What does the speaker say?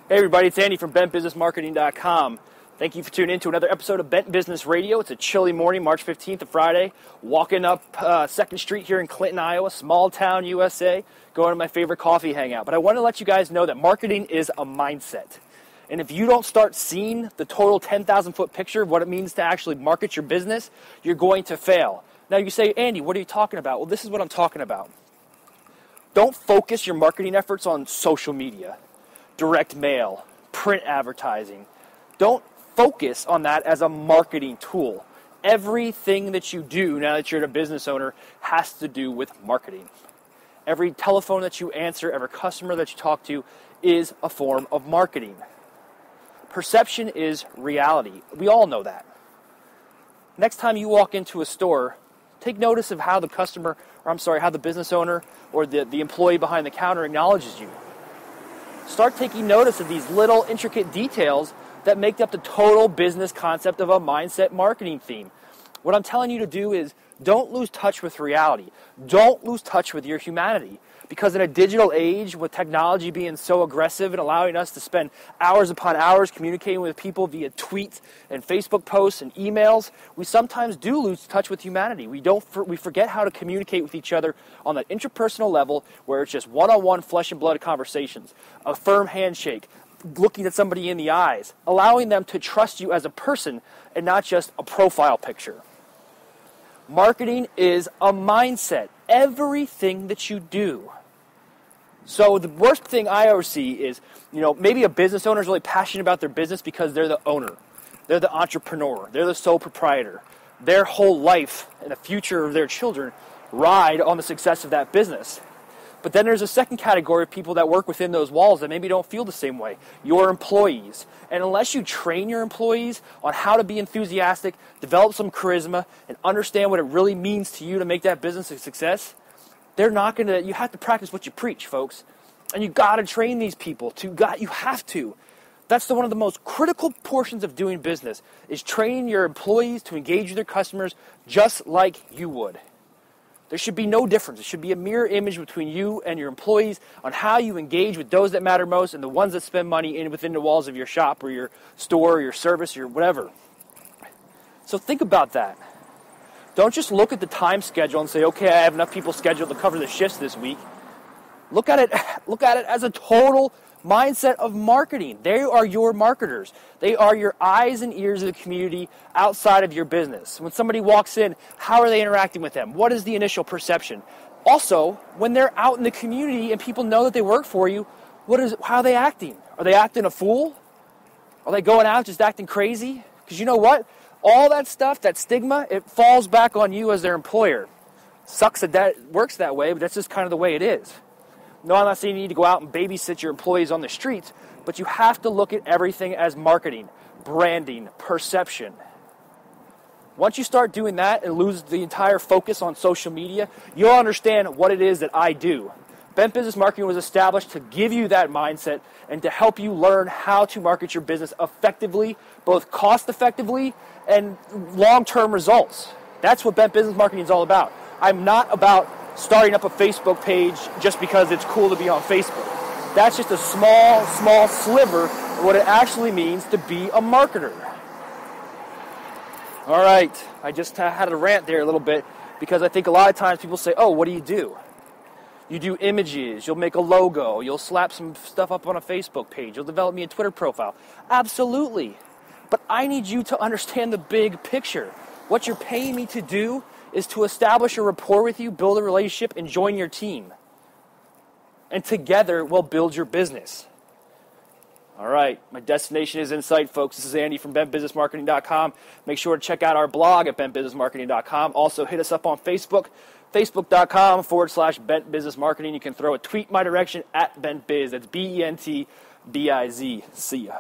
Hey everybody, it's Andy from BentBusinessMarketing.com. Thank you for tuning in to another episode of Bent Business Radio. It's a chilly morning, March 15th, a Friday. Walking up 2nd Street here in Clinton, Iowa, small town, USA, going to my favorite coffee hangout. But I want to let you guys know that marketing is a mindset. And if you don't start seeing the total 10,000-foot picture of what it means to actually market your business, you're going to fail. Now you say, Andy, what are you talking about? Well, this is what I'm talking about. Don't focus your marketing efforts on social media, direct mail, print advertising. Don't focus on that as a marketing tool. Everything that you do now that you're a business owner has to do with marketing. Every telephone that you answer, every customer that you talk to is a form of marketing. Perception is reality. We all know that. Next time you walk into a store, take notice of how how the business owner or the employee behind the counter acknowledges you. Start taking notice of these little intricate details that make up the total business concept of a mindset marketing theme. What I'm telling you to do is don't lose touch with reality. Don't lose touch with your humanity. Because in a digital age, with technology being so aggressive and allowing us to spend hours upon hours communicating with people via tweets and Facebook posts and emails, we sometimes do lose touch with humanity. We forget how to communicate with each other on that interpersonal level where it's just one-on-one flesh and blood conversations, a firm handshake, looking at somebody in the eyes, allowing them to trust you as a person and not just a profile picture. Marketing is a mindset. Everything that you do. So the worst thing I ever see is, maybe a business owner is really passionate about their business because they're the owner. They're the entrepreneur. They're the sole proprietor. Their whole life and the future of their children ride on the success of that business. But then there's a second category of people that work within those walls that maybe don't feel the same way. Your employees. And unless you train your employees on how to be enthusiastic, develop some charisma, and understand what it really means to you to make that business a success, you have to practice what you preach, folks. And you got to train these people. You have to. That's one of the most critical portions of doing business, is training your employees to engage with their customers just like you would. There should be no difference. It should be a mirror image between you and your employees on how you engage with those that matter most and the ones that spend money within the walls of your shop or your store or your service or whatever. So think about that. Don't just look at the time schedule and say, okay, I have enough people scheduled to cover the shifts this week. Look at it as a total mindset of marketing. They are your marketers. They are your eyes and ears of the community outside of your business. When somebody walks in, how are they interacting with them? What is the initial perception? Also, when they're out in the community and people know that they work for you, how are they acting? Are they acting a fool? Are they going out just acting crazy? Because you know what? All that stuff, that stigma, it falls back on you as their employer. Sucks that works that way, but that's just kind of the way it is. No, I'm not saying you need to go out and babysit your employees on the streets, but you have to look at everything as marketing, branding, perception. Once you start doing that and lose the entire focus on social media, you'll understand what it is that I do. Bent Business Marketing was established to give you that mindset and to help you learn how to market your business effectively, both cost-effectively and long-term results. That's what Bent Business Marketing is all about. I'm not about starting up a Facebook page just because it's cool to be on Facebook. That's just a small sliver of what it actually means to be a marketer. All right, I just had a rant there a little bit because I think a lot of times people say, oh, what do? You do images, you'll make a logo, you'll slap some stuff up on a Facebook page, you'll develop me a Twitter profile. Absolutely. But I need you to understand the big picture. What you're paying me to do is to establish a rapport with you, build a relationship, and join your team. And together, we'll build your business. All right, my destination is in sight, folks. This is Andy from BentBusinessMarketing.com. Make sure to check out our blog at BentBusinessMarketing.com. Also, hit us up on Facebook, Facebook.com/BentBusinessMarketing. You can throw a tweet my direction at BentBiz. That's BentBiz. See ya.